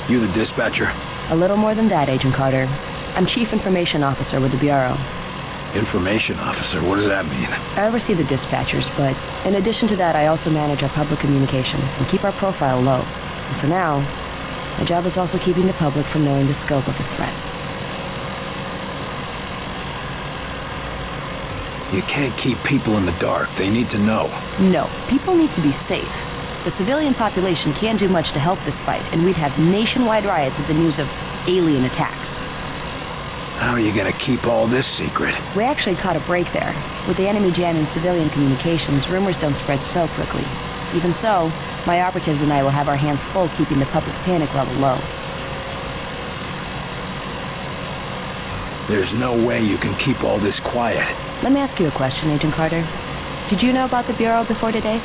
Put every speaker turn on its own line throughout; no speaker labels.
You the dispatcher?
A little more than that, Agent Carter. I'm Chief Information Officer with the Bureau.
Information officer? What does that mean?
I oversee the dispatchers, but in addition to that, I also manage our public communications and keep our profile low. And for now, my job is also keeping the public from knowing the scope of the threat.
You can't keep people in the dark. They need to know.
No, people need to be safe. The civilian population can't do much to help this fight, and we'd have nationwide riots at the news of alien attacks.
How are you gonna keep all this secret?
We actually caught a break there. With the enemy jamming civilian communications, rumors don't spread so quickly. Even so, my operatives and I will have our hands full keeping the public panic level low.
There's no way you can keep all this quiet.
Let me ask you a question, Agent Carter. Did you know about the Bureau before today?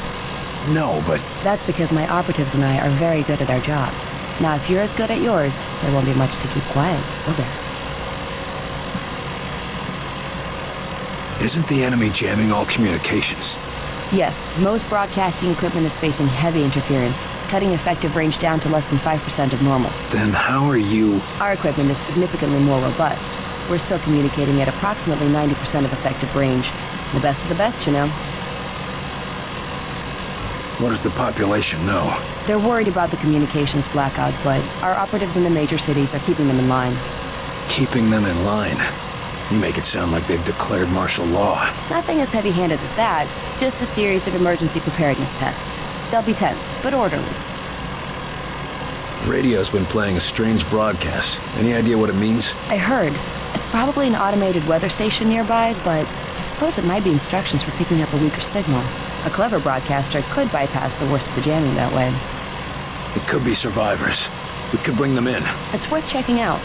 No, but...
That's because my operatives and I are very good at our job. Now, if you're as good at yours, there won't be much to keep quiet, will there?
Isn't the enemy jamming all communications?
Yes, most broadcasting equipment is facing heavy interference, cutting effective range down to less than 5% of normal.
Then how are you...
Our equipment is significantly more robust. We're still communicating at approximately 90% of effective range. The best of the best, you know.
What does the population know?
They're worried about the communications blackout, but our operatives in the major cities are keeping them in line.
Keeping them in line? You make it sound like they've declared martial law.
Nothing as heavy-handed as that. Just a series of emergency preparedness tests. They'll be tense, but orderly.
The radio's been playing a strange broadcast. Any idea what it means?
I heard. It's probably an automated weather station nearby, but I suppose it might be instructions for picking up a weaker signal. A clever broadcaster could bypass the worst of the jamming that way.
It could be survivors. We could bring them in.
It's worth checking out.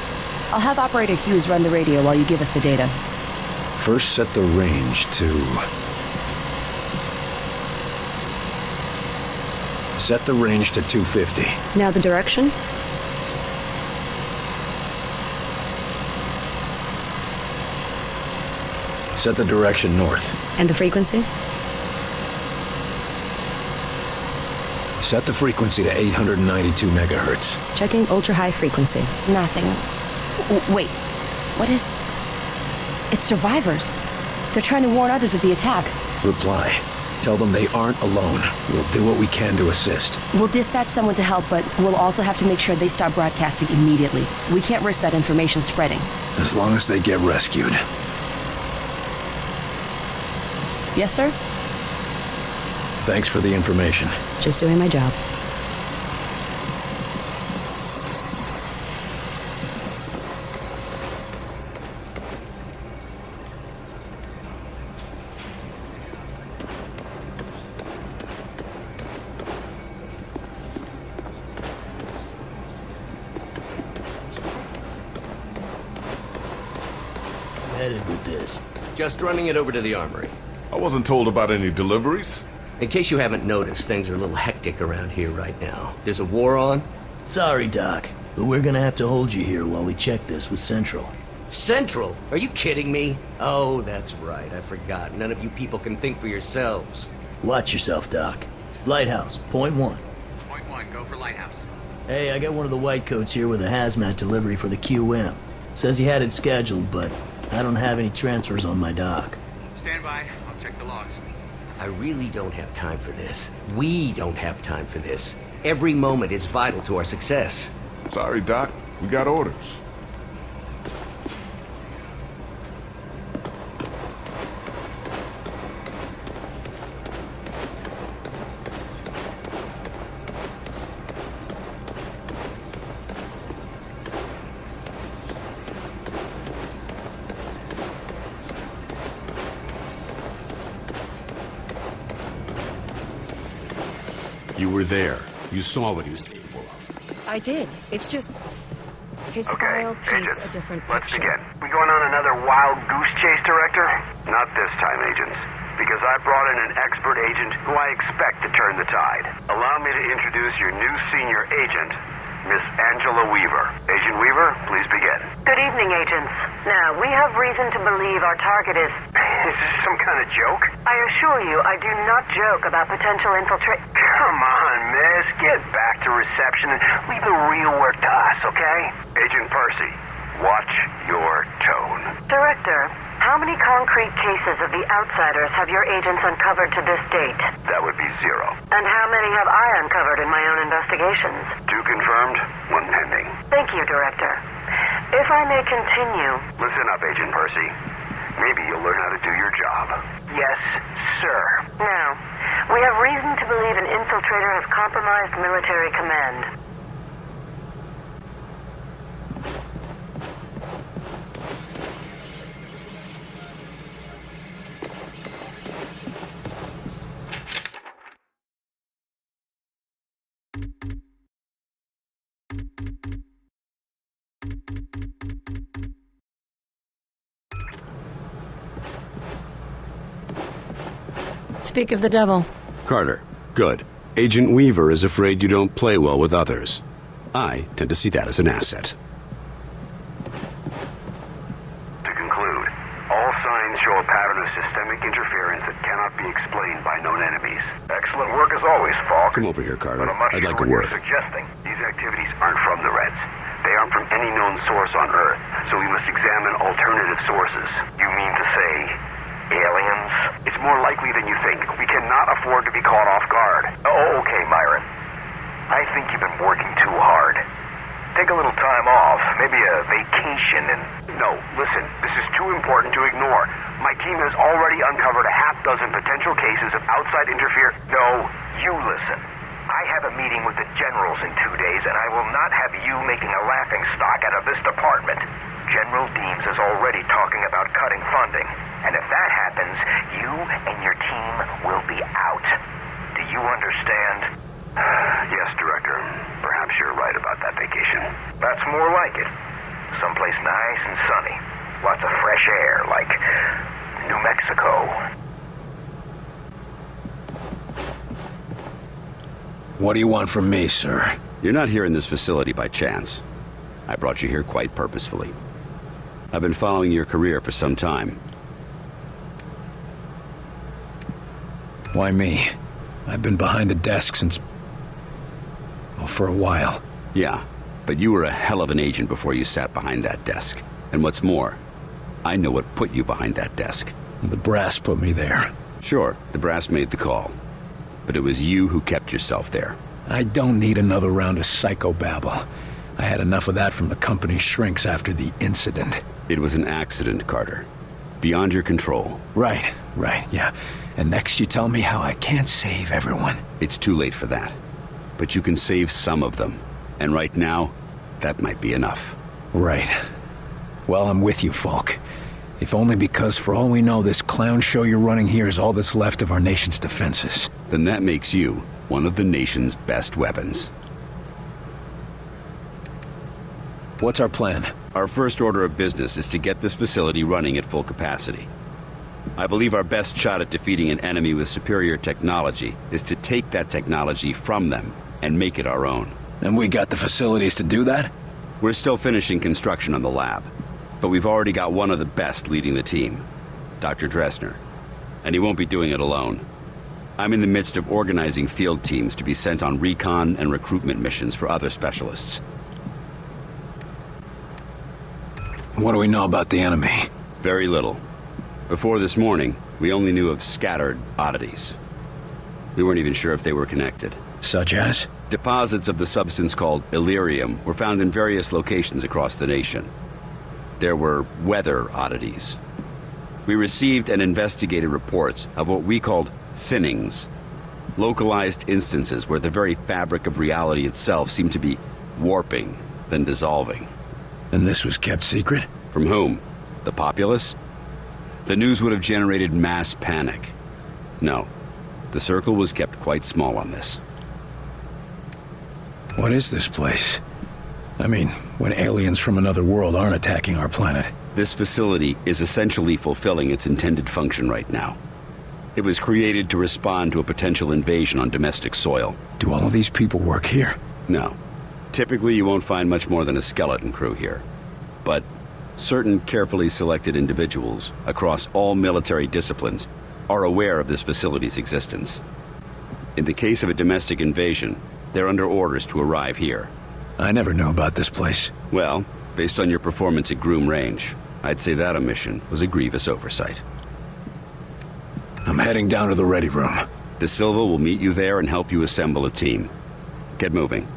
I'll have Operator Hughes run the radio while you give us the data.
First set the range to... Set the range to 250.
Now the direction?
Set the direction north.
And the frequency?
Set the frequency to 892 megahertz.
Checking ultra-high frequency. Nothing. Wait. What is... It's survivors. They're trying to warn others of the attack.
Reply. Tell them they aren't alone. We'll do what we can to assist.
We'll dispatch someone to help, but we'll also have to make sure they stop broadcasting immediately. We can't risk that information spreading.
As long as they get rescued.
Yes, sir?
Thanks for the information.
Just doing my job.
Headed with this.
Just running it over to the armory.
I wasn't told about any deliveries.
In case you haven't noticed, things are a little hectic around here right now. There's a war on.
Sorry, Doc, but we're gonna have to hold you here while we check this with Central.
Central? Are you kidding me? Oh, that's right. I forgot. None of you people can think for yourselves.
Watch yourself, Doc. Lighthouse, point 1.
Point 1, go for Lighthouse.
Hey, I got one of the white coats here with a hazmat delivery for the QM. Says he had it scheduled, but I don't have any transfers on my dock.
Stand by. I'll check the logs.
I really don't have time for this. We don't have time for this. Every moment is vital to our success.
Sorry, Doc. We got orders.
You were there. You saw what he was capable of.
I did. It's just... His file paints a different
Let's
picture.
begin. We going on another wild goose chase, Director? Not this time, agents. Because I brought in an expert agent who I expect to turn the tide. Allow me to introduce your new senior agent, Miss Angela Weaver. Agent Weaver, please begin.
Good evening, agents. Now, we have reason to believe our target is...
Is this some kind of joke?
I assure you, I do not joke about potential infiltrate...
Come on, Just get back to reception and leave the real work to us, okay? Agent Percy, watch your tone.
Director, how many concrete cases of the Outsiders have your agents uncovered to this date?
That would be 0.
And how many have I uncovered in my own investigations?
2 confirmed, 1 pending.
Thank you, Director. If I may continue...
Listen up, Agent Percy. Maybe you'll learn how to do your job. Yes, sir.
Now, we have reason to believe an infiltrator has compromised military command.
Speak of the devil.
Carter, good. Agent Weaver is afraid you don't play well with others. I tend to see that as an asset.
To conclude, all signs show a pattern of systemic interference that cannot be explained by known enemies. Excellent work as always, Faulke.
Come over here, Carter.
But I'm not
I'd
sure
like a
what
word.
you're suggesting. These activities aren't from the Reds. They aren't from any known source on Earth, so we must examine alternative sources. You mean to say aliens? It's more likely than you think. We cannot afford to be caught off guard. Oh, okay, Myron. I think you've been working too hard. Take a little time off, maybe a vacation and... No, listen, this is too important to ignore. My team has already uncovered a half dozen potential cases of outside interference. No, you listen. I have a meeting with the generals in 2 days, and I will not have you making a laughingstock out of this department. General Deems is already talking about cutting funding, and if that happens, you and your team will be out. Do you understand? Yes, Director. Perhaps you're right about that vacation. That's more like it. Someplace nice and sunny. Lots of fresh air, like New Mexico.
What do you want from me, sir?
You're not here in this facility by chance. I brought you here quite purposefully. I've been following your career for some time.
Why me? I've been behind a desk since... well, for a while.
Yeah, but you were a hell of an agent before you sat behind that desk. And what's more, I know what put you behind that desk.
The brass put me there.
Sure, the brass made the call. But it was you who kept yourself there.
I don't need another round of psychobabble. I had enough of that from the company's shrinks after the incident.
It was an accident, Carter. Beyond your control.
Right, yeah. And next you tell me how I can't save everyone.
It's too late for that. But you can save some of them. And right now, that might be enough.
Right. Well, I'm with you, Faulke. If only because, for all we know, this clown show you're running here is all that's left of our nation's defenses.
Then that makes you one of the nation's best weapons.
What's our plan?
Our first order of business is to get this facility running at full capacity. I believe our best shot at defeating an enemy with superior technology is to take that technology from them and make it our own.
And we got the facilities to do that?
We're still finishing construction on the lab, but we've already got one of the best leading the team, Dr. Dressner. And he won't be doing it alone. I'm in the midst of organizing field teams to be sent on recon and recruitment missions for other specialists.
What do we know about the enemy?
Very little. Before this morning, we only knew of scattered oddities. We weren't even sure if they were connected.
Such as?
Deposits of the substance called Elerium were found in various locations across the nation. There were weather oddities. We received and investigated reports of what we called thinnings, localized instances where the very fabric of reality itself seemed to be warping, then dissolving.
And this was kept secret?
From whom? The populace? The news would have generated mass panic. No, the circle was kept quite small on this.
What is this place? I mean, when aliens from another world aren't attacking our planet.
This facility is essentially fulfilling its intended function right now. It was created to respond to a potential invasion on domestic soil.
Do all of these people work here?
No. Typically, you won't find much more than a skeleton crew here. But certain carefully selected individuals across all military disciplines are aware of this facility's existence. In the case of a domestic invasion, they're under orders to arrive here.
I never knew about this place.
Well, based on your performance at Groom Range, I'd say that omission was a grievous oversight.
I'm heading down to the ready room.
De Silva will meet you there and help you assemble a team. Get moving.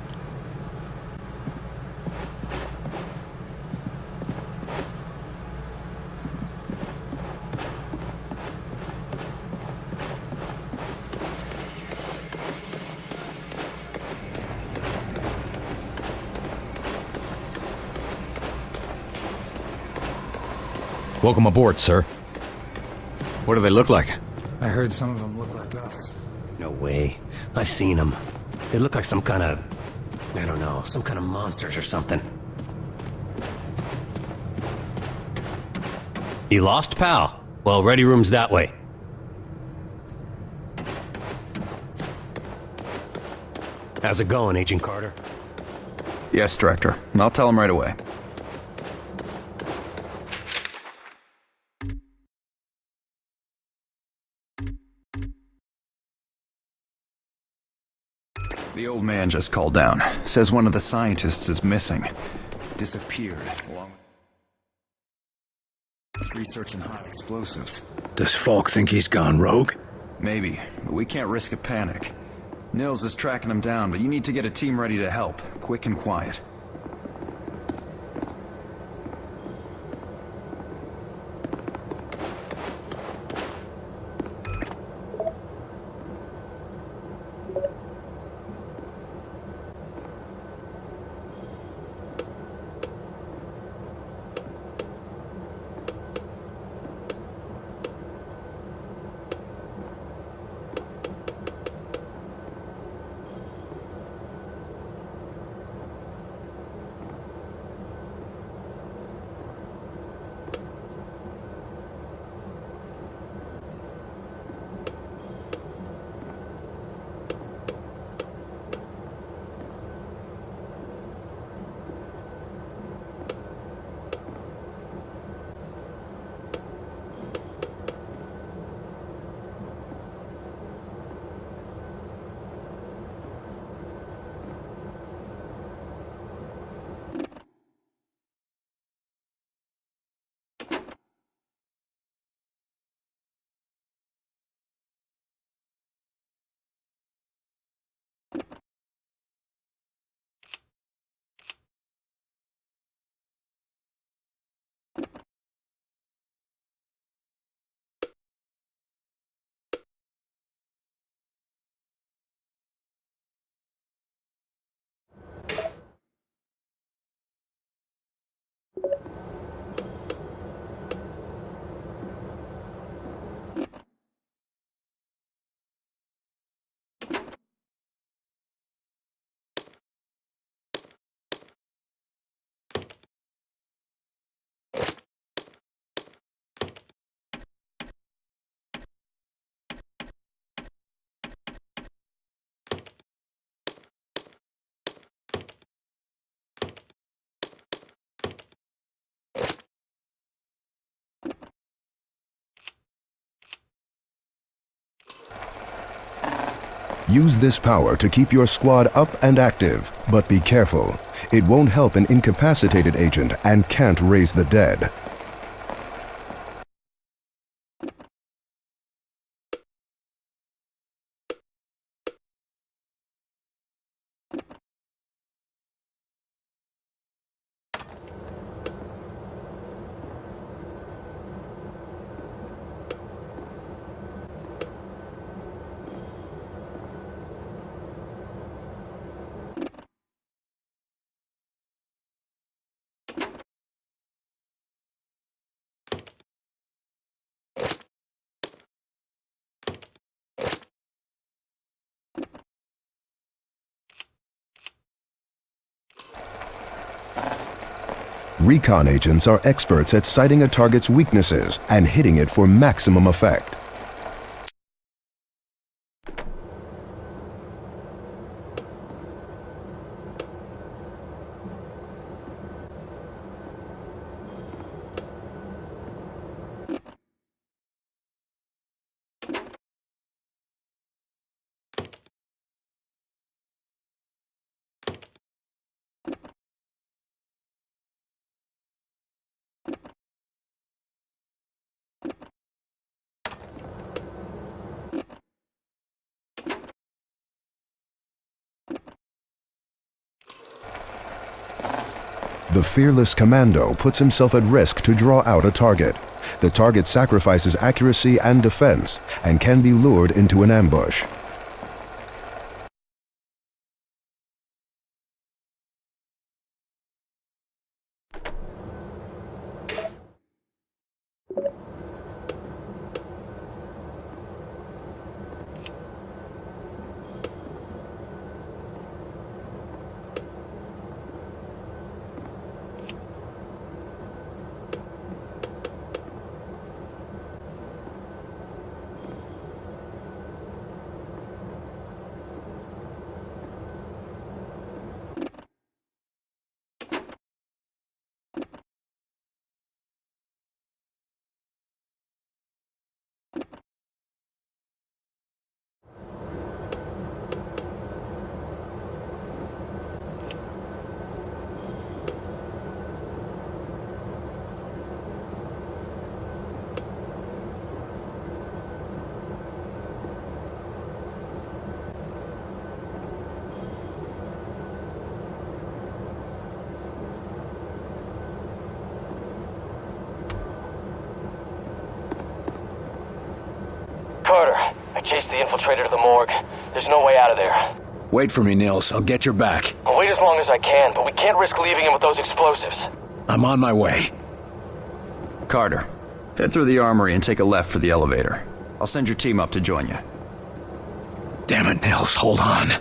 Welcome aboard, sir.
What do they look like?
I heard some of them look like us.
No way. I've seen them. They look like some kind of... I don't know, some kind of monsters or something. You lost, pal? Well, ready room's that way. How's it going, Agent Carter?
Yes, Director. I'll tell him right away. The old man just called down. Says one of the scientists is missing. Disappeared, along with research in high explosives.
Does Faulke think he's gone rogue?
Maybe, but we can't risk a panic. Nils is tracking him down, but you need to get a team ready to help, quick and quiet.
Use this power to keep your squad up and active, but be careful. It won't help an incapacitated agent and can't raise the dead. Recon agents are experts at sighting a target's weaknesses and hitting it for maximum effect. The fearless commando puts himself at risk to draw out a target. The target sacrifices accuracy and defense and can be lured into an ambush.
Carter, I chased the infiltrator to the morgue. There's no way out of there.
Wait for me, Nils. I'll get your back.
I'll wait as long as I can, but we can't risk leaving him with those explosives.
I'm on my way.
Carter, head through the armory and take a left for the elevator. I'll send your team up to join you.
Damn it, Nils. Hold on.